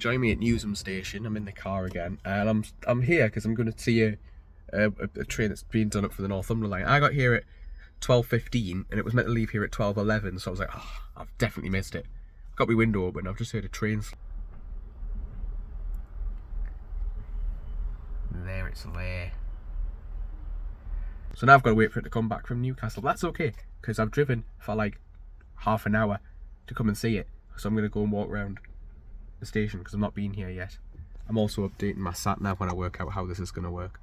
join me at Newsham Station. I'm in the car again, and I'm here because I'm going to see a train that's being done up for the Northumberland line. I got here at 12:15, and it was meant to leave here at 12:11. So I was like, oh, I've definitely missed it. Got my window open. I've just heard a train. There, it's there. So now I've got to wait for it to come back from Newcastle. But that's okay, because I've driven for like half an hour to come and see it. So I'm going to go and walk around the station because I've not been here yet. I'm also updating my sat nav when I work out how this is going to work.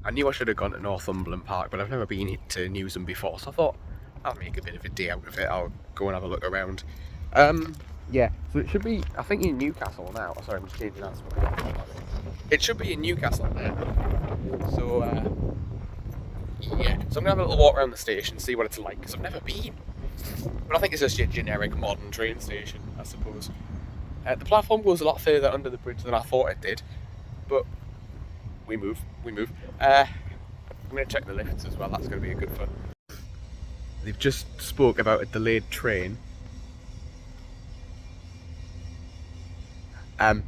I knew I should have gone to Northumberland Park, but I've never been to Newsham before, so I thought I'll make a bit of a day out of it. I'll go and have a look around. Yeah, so it should be, I think, in Newcastle now. Oh, sorry, I'm just changing that. It should be in Newcastle now. So, yeah. So I'm going to have a little walk around the station, see what it's like, because I've never been. But I think it's just a generic modern train station, I suppose. The platform goes a lot further under the bridge than I thought it did. But we move. I'm going to check the lifts as well, that's going to be a good fun. They've just spoke about a delayed train. I'm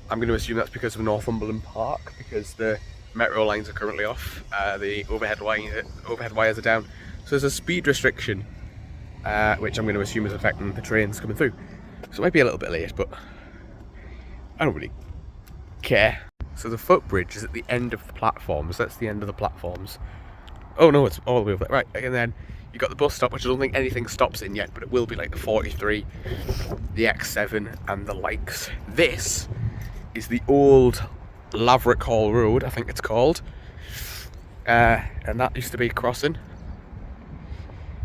going to assume that's because of Northumberland Park, because the metro lines are currently off. The overhead wires are down. So there's a speed restriction, which I'm going to assume is affecting the trains coming through. So it might be a little bit late, but I don't really care. So the footbridge is at the end of the platforms. That's the end of the platforms. Oh no, it's all the way over there. Right, and then you've got the bus stop, which I don't think anything stops in yet, but it will be like the 43, the X7 and the likes. This is the old Laverick Hall Road, I think it's called. And that used to be a crossing,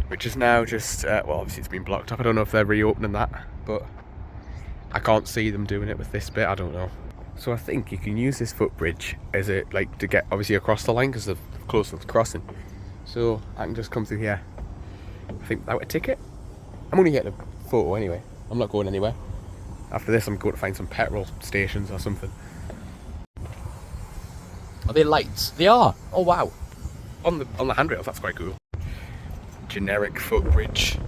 which is now just, well, obviously it's been blocked up. I don't know if they're reopening that, but I can't see them doing it with this bit, I don't know. So I think you can use this footbridge as a, like, to get obviously across the line because they're close to the crossing. So I can just come through here, I think, without a ticket. I'm only getting a photo anyway. I'm not going anywhere. After this I'm going to find some petrol stations or something. Are they lights? They are! Oh wow! On the handrails, that's quite cool. Generic footbridge.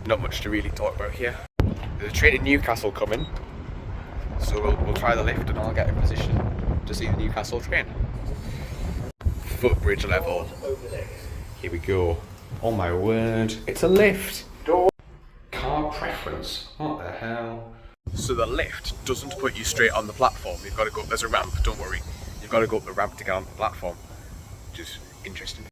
Not much to really talk about here. There's a train in Newcastle coming, so we'll try the lift and I'll get in position to see the Newcastle train. Footbridge level. Here we go. Oh my word, it's a lift! Door. Car preference. What the hell? So the lift doesn't put you straight on the platform. You've got to go up, there's a ramp, don't worry. You've got to go up the ramp to get on the platform. Which is interesting.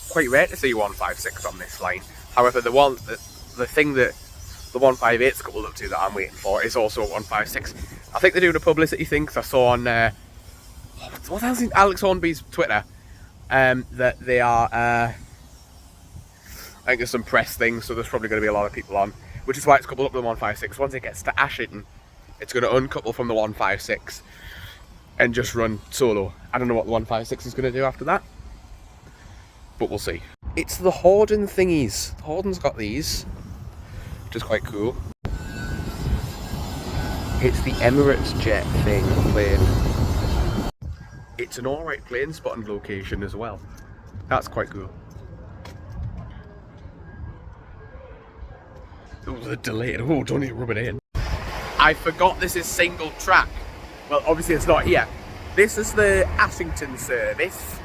Quite rare to see 156 on this line. However, the thing that the 158's coupled up to that I'm waiting for is also a 156. I think they're doing a publicity thing, because I saw on what else in Alex Hornby's Twitter that they are I think there's some press things, so there's probably going to be a lot of people on, which is why it's coupled up to the 156. Once it gets to Ashington, it's going to uncouple from the 156 and just run solo. I don't know what the 156 is going to do after that, but we'll see. It's the Horden thingies. Horden's got these, which is quite cool. It's the Emirates jet thing plane. It's an alright plane spotting location as well. That's quite cool. Oh, the delay. Oh, don't even rub it in. I forgot this is single track. Well, obviously it's not here. This is the Ashington service.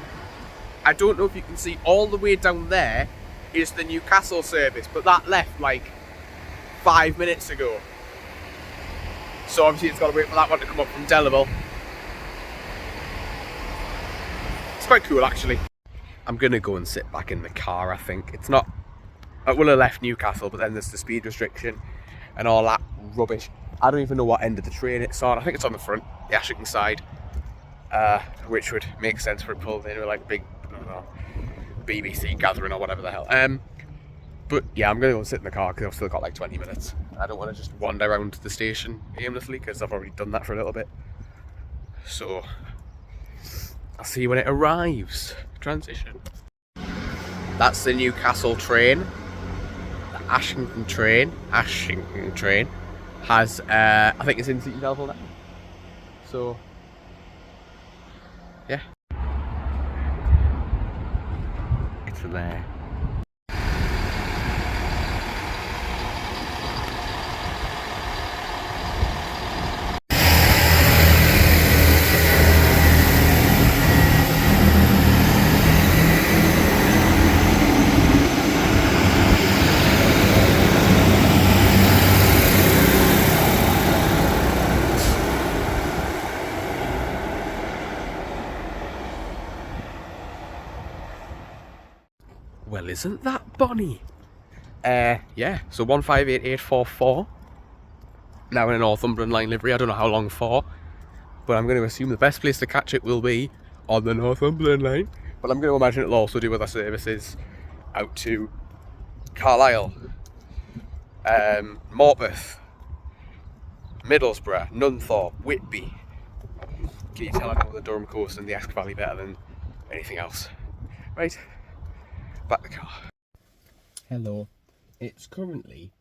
I don't know if you can see all the way down there is the Newcastle service, but that left like 5 minutes ago. So obviously it's got to wait for that one to come up from Delaval. It's quite cool actually. I'm going to go and sit back in the car, I think. It's not... I will have left Newcastle, but then there's the speed restriction and all that rubbish. I don't even know what end of the train it's on. I think it's on the front, the Ashington side. Which would make sense for it pulled in with like a big, I don't know, BBC gathering or whatever the hell. But yeah, I'm going to go and sit in the car because I've still got like 20 minutes. I don't want to just wander around the station aimlessly because I've already done that for a little bit. So I'll see you when it arrives. Transition. That's the Newcastle train. The Ashington train has, I think it's in Seaton Delville now. So, yeah. to there. Well, isn't that bonny? Yeah, so 158844. Now in a Northumberland line livery. I don't know how long for, but I'm going to assume the best place to catch it will be on the Northumberland line. But I'm going to imagine it'll also do other services out to Carlisle, Morpeth, Middlesbrough, Nunthorpe, Whitby. Can you tell I know the Durham coast and the Esk Valley better than anything else? Right, back to the car. Hello, it's currently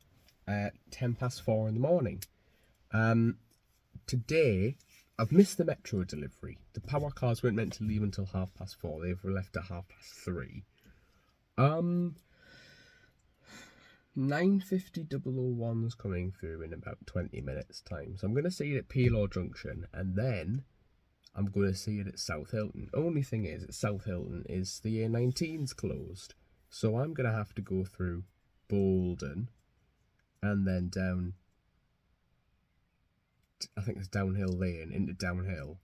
4:10 in the morning. Today I've missed the metro delivery. The power cars weren't meant to leave until 4:30. They've left at 3:30. 950-001's coming through in about 20 minutes time. So I'm going to see it at Peelaw Junction, and then I'm going to see it at South Hilton. Only thing is, at South Hilton is the A19's closed. So I'm going to have to go through Bolden and then down, I think it's Downhill Lane, into Downhill,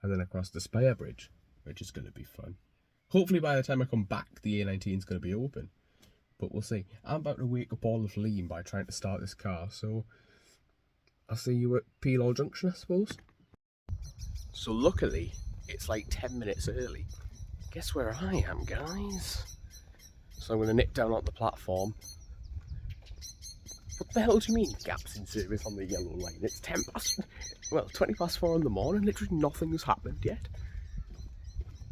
and then across the Spire Bridge, which is going to be fun. Hopefully by the time I come back, the A19's going to be open. But we'll see. I'm about to wake up all of Liam by trying to start this car, so I'll see you at Peelaw Junction, I suppose. So luckily, it's like 10 minutes early. Guess where I am, guys? So I'm going to nip down on the platform. What the hell do you mean, gaps in service on the yellow line? It's 20 past 4 in the morning. Literally nothing has happened yet.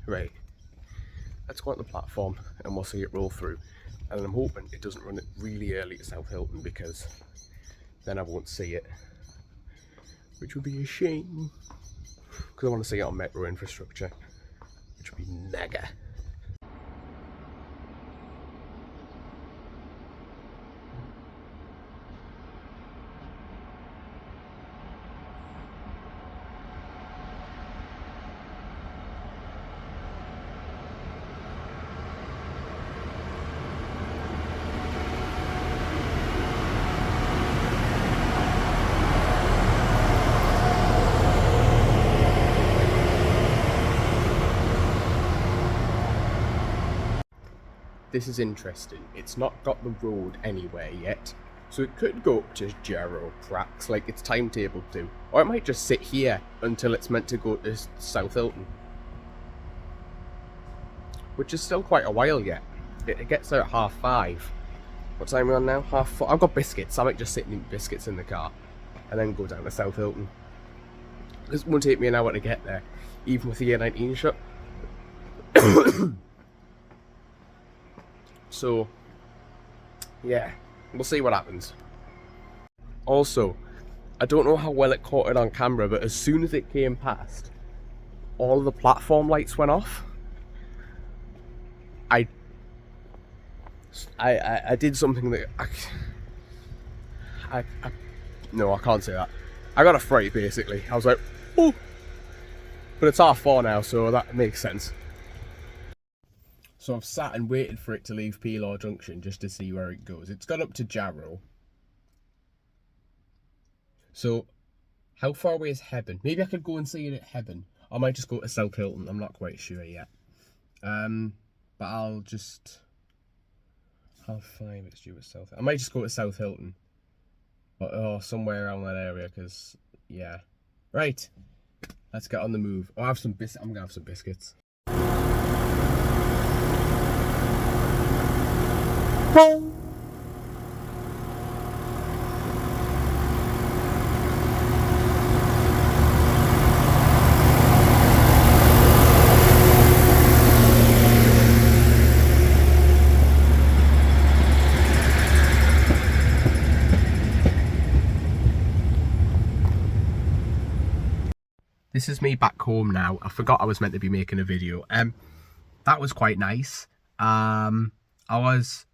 Right. Let's go on the platform and we'll see it roll through. And I'm hoping it doesn't run it really early at South Hilton, because then I won't see it. Which would be a shame. Because I want to see it on metro infrastructure. Which would be mega. This is interesting. It's not got the road anywhere yet, so it could go up to Jarrow Prax like its timetable do, or it might just sit here until it's meant to go to South Hilton, which is still quite a while yet. It gets there at 5:30. What time are we on now? 4:30. I've got biscuits. I might just sit and eat biscuits in the car and then go down to South Hilton. This won't take me an hour to get there, even with the A19 shut. So, yeah, we'll see what happens. Also, I don't know how well it caught it on camera, but as soon as it came past, all the platform lights went off. I did something that no, I can't say that. I got a fright, basically. I was like, oh, but it's 4:30 now, so that makes sense. So I've sat and waited for it to leave Peelaw Junction just to see where it goes. It's gone up to Jarrow. So, how far away is Hebburn? Maybe I could go and see it at Hebburn. I might just go to South Hilton. I'm not quite sure yet. But I'll just... 5:30 it's due at South Hilton. I might just go to South Hilton. Or somewhere around that area, because, yeah. Right. Let's get on the move. I'll have some biscuits. I'm going to have some biscuits. This is me back home now. I forgot I was meant to be making a video. That was quite nice. I was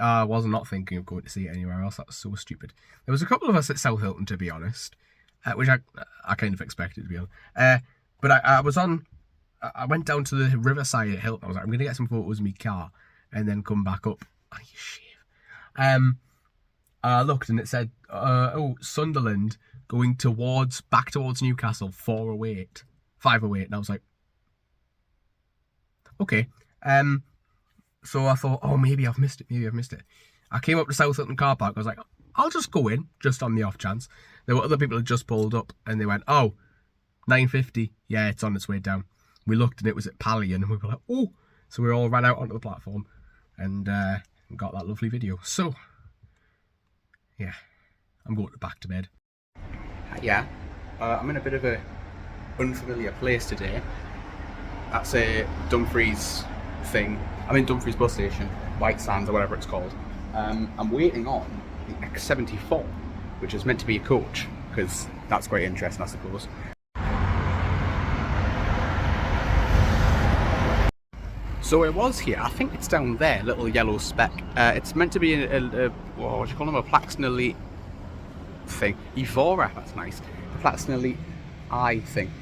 not thinking of going to see it anywhere else. That was so stupid. There was a couple of us at South Hilton, to be honest, which I kind of expected, to be honest. But I went down to the riverside at Hilton. I was like, I'm going to get some photos of my car and then come back up. Oh, you shave. I looked and it said, Sunderland going back towards Newcastle, 4:08, 5:08, and I was like, okay. So I thought, oh, maybe I've missed it. I came up to South Hilton car park. I was like, I'll just go in, just on the off chance. There were other people who had just pulled up, and they went, 9:50. Yeah, it's on its way down. We looked, and it was at Pallion, and we were like, oh. So we all ran out onto the platform, and got that lovely video. So, yeah, I'm going back to bed. Yeah, I'm in a bit of a unfamiliar place today. That's a Dumfries thing. I'm in Dumfries bus station, White Sands or whatever it's called. I'm waiting on the X74, which is meant to be a coach, because that's quite interesting, I suppose. So it was here. I think it's down there, little yellow speck. It's meant to be what do you call them? A Plaxton Elite thing. Evora, that's nice. The Plaxton Elite I thing.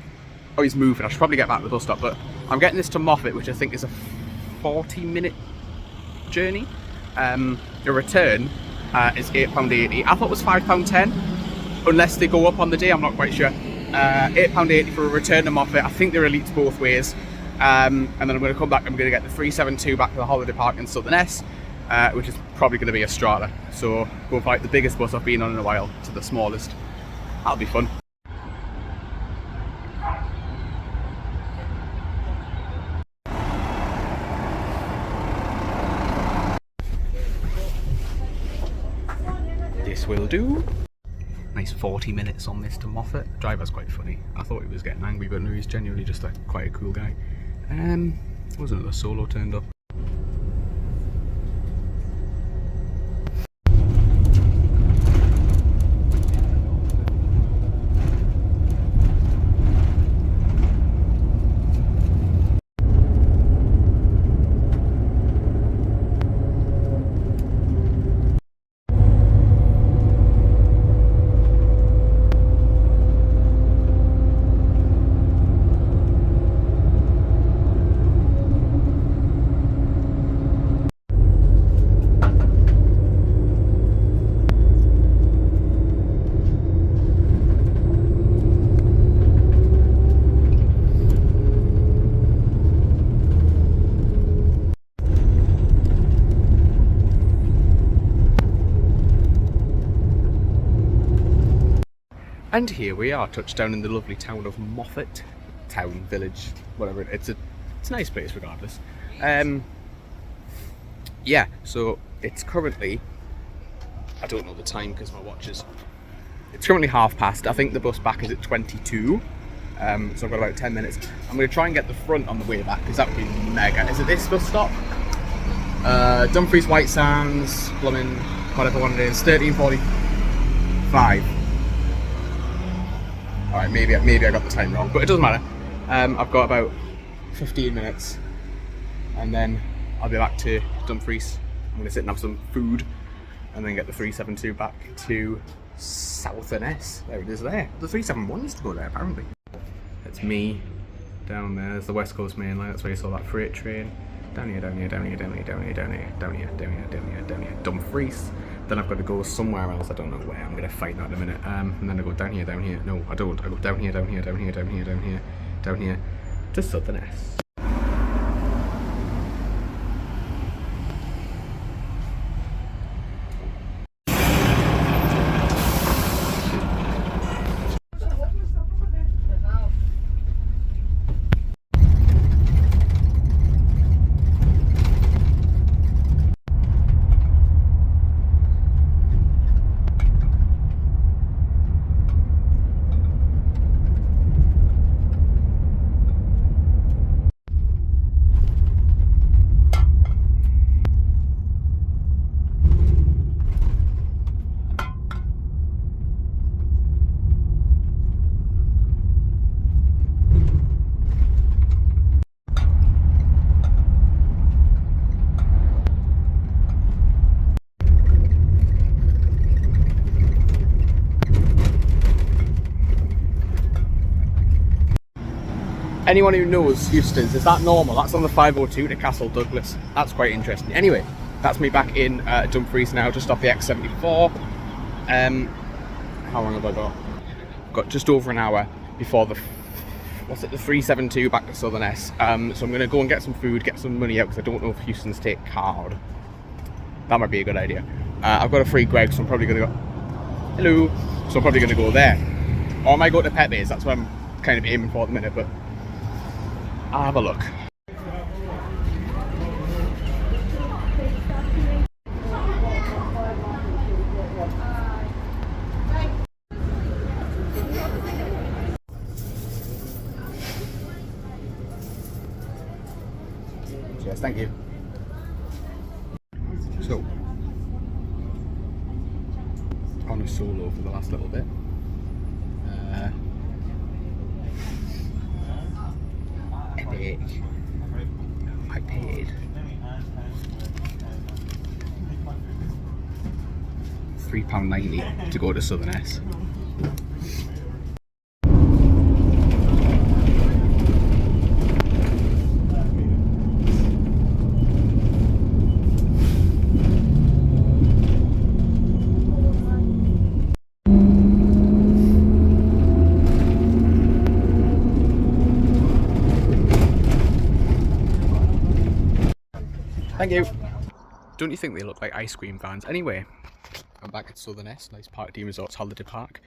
Oh, he's moving. I should probably get back to the bus stop, but I'm getting this to Moffat, which I think is a 40-minute journey. The return is £8.80. I thought it was £5.10, unless they go up on the day. I'm not quite sure. £8.80 for a return to Moffat. I think they're elites both ways. And then I'm going to come back. I'm going to get the 372 back to the holiday park in Southerness, which is probably going to be a strata. So go from like the biggest bus I've been on in a while to the smallest. That'll be fun. This will do. Nice 40 minutes on this to Moffat. The driver's quite funny. I thought he was getting angry, but no, he's genuinely just quite a cool guy. Was another solo turned up. And here we are, touchdown in the lovely town of Moffat. Town, village, whatever. It's a nice place regardless. Yeah, so it's currently, I don't know the time because my watch is, it's currently past. I think the bus back is at 22. So I've got about 10 minutes. I'm going to try and get the front on the way back because that would be mega. Is it this bus stop? Dumfries, White Sands, Plumbing, whatever one it is, 13:45. Alright, maybe I got the time wrong, but it doesn't matter. I've got about 15 minutes and then I'll be back to Dumfries. I'm going to sit and have some food and then get the 372 back to Southerness. There it is there. The 371 used to go there apparently. That's me down there. There's the West Coast main line. That's where you saw that freight train. Down here, Dumfries. Then I've got to go somewhere else. I don't know where. I'm going to find out in a minute. And then I go down here. No, I don't. I go down here to Southerness. anyone who knows Houston's, is that normal? That's on the 502 to Castle Douglas. That's quite interesting. Anyway, that's me back in Dumfries now, just off the X74. How long have I got? I've got just over an hour before the 372 back to Southern S. So I'm going to go and get some food, get some money out, because I don't know if Houston's take card. That might be a good idea. I've got a free Greg, so I'm probably going to go... Hello! So I'm probably going to go there. Or I might go to Pepe's, that's what I'm kind of aiming for at the minute, but I'll have a look. Cheers, thank you. So, on a solo for the last little bit. Epic. I paid £3.90 to go to Southern S. Thank you. Don't you think they look like ice cream vans? Anyway, I'm back at Southern S, nice Park D Resorts holiday park.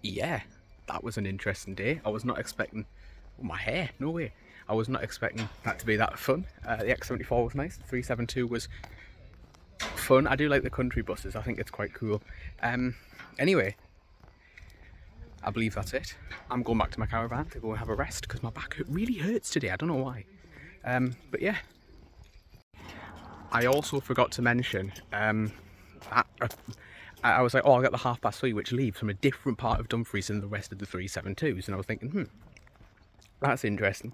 Yeah, that was an interesting day. I was not expecting... Oh, my hair, no way. I was not expecting that to be that fun. The X74 was nice, the 372 was fun. I do like the country buses, I think it's quite cool. Anyway, I believe that's it. I'm going back to my caravan to go and have a rest because my back really hurts today, I don't know why. But yeah, I also forgot to mention, I was like, oh, I'll get the 3:30, which leaves from a different part of Dumfries than the rest of the 372s, and I was thinking, that's interesting.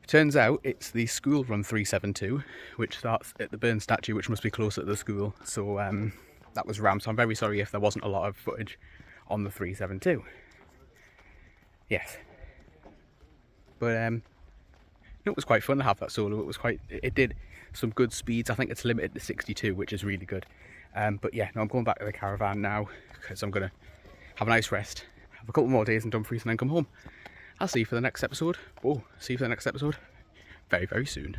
Turns out it's the school run 372, which starts at the Burn statue, which must be closer to the school, so that was rammed, so I'm very sorry if there wasn't a lot of footage on the 372. Yes. But, it was quite fun to have that solo. It did some good speeds. I think it's limited to 62, which is really good. But yeah, no, I'm going back to the caravan now because I'm going to have a nice rest, have a couple more days in Dumfries and then come home. I'll see you for the next episode. See you for the next episode very, very soon.